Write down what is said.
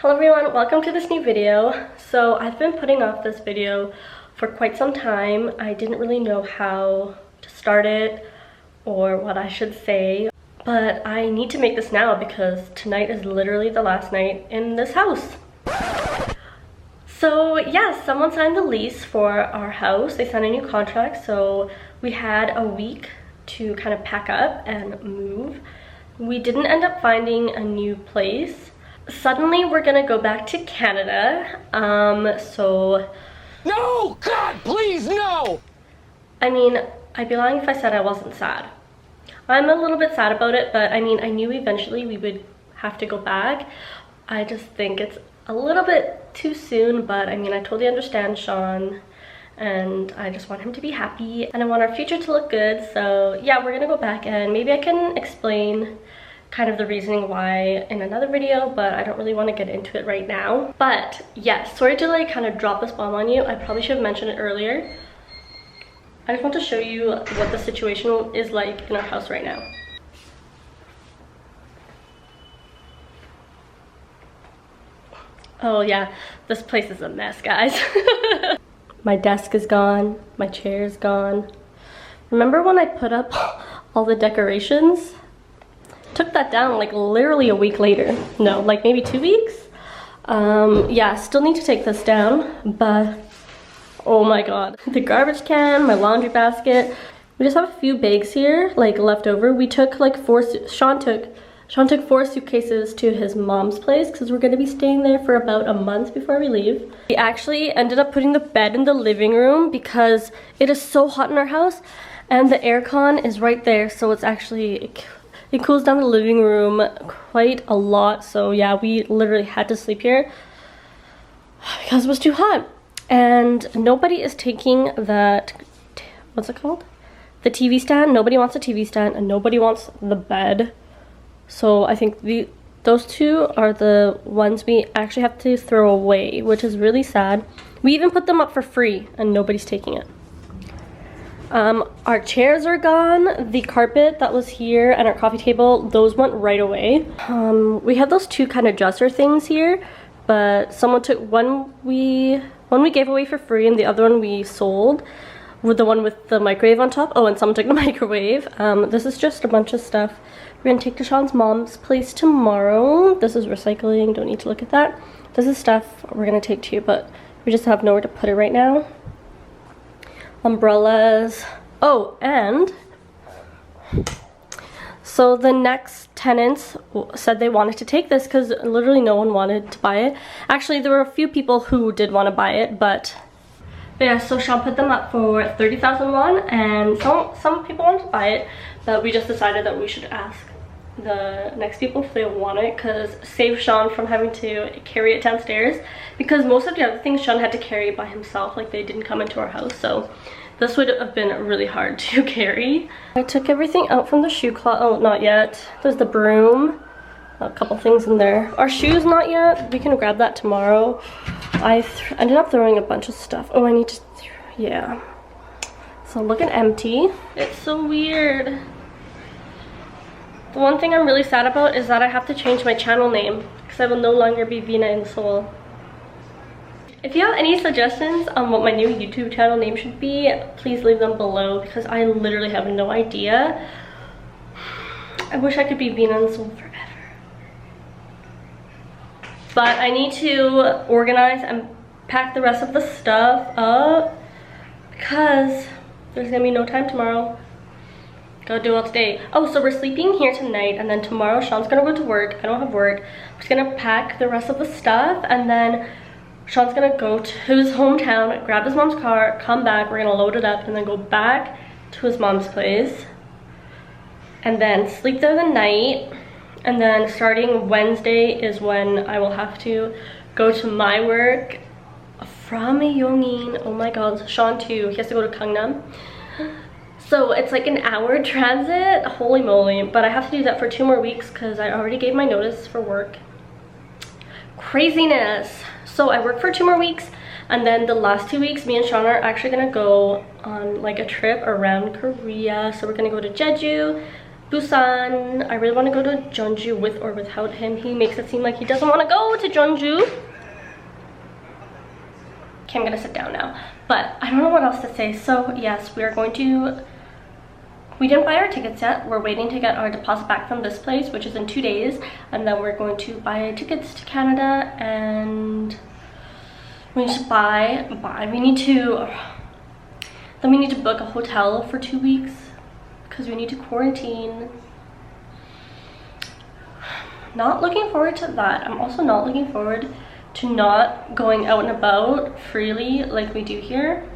Hello everyone, welcome to this new video. So I've been putting off this video for quite some time. I didn't really know how to start it or what I should say, but I need to make this now because tonight is literally the last night in this house. So yeah, someone signed the lease for our house. They signed a new contract, so we had a week to kind of pack up and move. We didn't end up finding a new place. Suddenly we're gonna go back to Canada. No! God, please, no! I mean, I'd be lying if I said I wasn't sad. I'm a little bit sad about it, but I mean, I knew eventually we would have to go back. I just think it's a little bit too soon, but I mean, I totally understand Sean, and I just want him to be happy, and I want our future to look good. So yeah, we're gonna go back, and maybe I can explain kind of the reasoning why in another video, but I don't really want to get into it right now. But yes, sorry to like kind of drop this bomb on you. I probably should have mentioned it earlier. I just want to show you what the situation is like in our house right now. Oh yeah, this place is a mess, guys. My desk is gone, my chair is gone. Remember when I put up all the decorations? Took that down like literally a week later. No, like maybe 2 weeks. Yeah, still need to take this down, but oh my god. The garbage can, my laundry basket. We just have a few bags here, like left over. We took like Sean took 4 suitcases to his mom's place because we're gonna be staying there for about a month before we leave. We actually ended up putting the bed in the living room because it is so hot in our house, and the aircon is right there, so it's actually, it cools down the living room quite a lot. So yeah, we literally had to sleep here because it was too hot. And nobody is taking that, what's it called? The TV stand. Nobody wants a TV stand, and nobody wants the bed. So I think those two are the ones we actually have to throw away, which is really sad. We even put them up for free and nobody's taking it. Our chairs are gone. The carpet that was here and our coffee table, those went right away. We had those two kind of dresser things here, but someone took one we gave away for free, and the other one we sold, with the one with the microwave on top. Oh, and someone took the microwave. This is just a bunch of stuff we're gonna take to Sean's mom's place tomorrow. This is recycling, don't need to look at that. This is stuff we're gonna take too, but we just have nowhere to put it right now. Umbrellas. Oh, and so the next tenants said they wanted to take this because literally no one wanted to buy it. Actually, there were a few people who did want to buy it, but yeah, so Sean put them up for 30,000 won, and some people wanted to buy it, but we just decided that we should ask the next people if they want it, because save Sean from having to carry it downstairs, because most of the other things Sean had to carry by himself, like they didn't come into our house, so this would have been really hard to carry. I took everything out from the shoe closet. Oh, not yet. There's the broom, a couple things in there. Our shoes, not yet. We can grab that tomorrow. I ended up throwing a bunch of stuff. Oh, I need to, yeah. So looking empty. It's so weird. The one thing I'm really sad about is that I have to change my channel name because I will no longer be Vina in Seoul. If you have any suggestions on what my new YouTube channel name should be, please leave them below because I literally have no idea. I wish I could be Vina in Seoul forever. But I need to organize and pack the rest of the stuff up because there's gonna be no time tomorrow. Gotta do it all today. Oh, so we're sleeping here tonight, and then tomorrow Sean's gonna go to work. I don't have work. I'm just gonna pack the rest of the stuff, and then Sean's gonna go to his hometown, grab his mom's car, come back, we're gonna load it up, and then go back to his mom's place. And then sleep there the night. And then starting Wednesday is when I will have to go to my work from Yongin. Oh my god, Sean too. He has to go to Gangnam. So it's like an hour transit. Holy moly. But I have to do that for 2 more weeks because I already gave my notice for work. Craziness. So I work for 2 more weeks, and then the last 2 weeks me and Sean are actually gonna go on like a trip around Korea. So we're gonna go to Jeju, Busan. I really want to go to Jeonju with or without him. He makes it seem like he doesn't want to go to Jeonju. Okay, I'm gonna sit down now. But I don't know what else to say. So yes, we are going to... We didn't buy our tickets yet. We're waiting to get our deposit back from this place, which is in 2 days. And then we're going to buy tickets to Canada, and we need to then we need to book a hotel for 2 weeks because we need to quarantine. Not looking forward to that. I'm also not looking forward to not going out and about freely like we do here.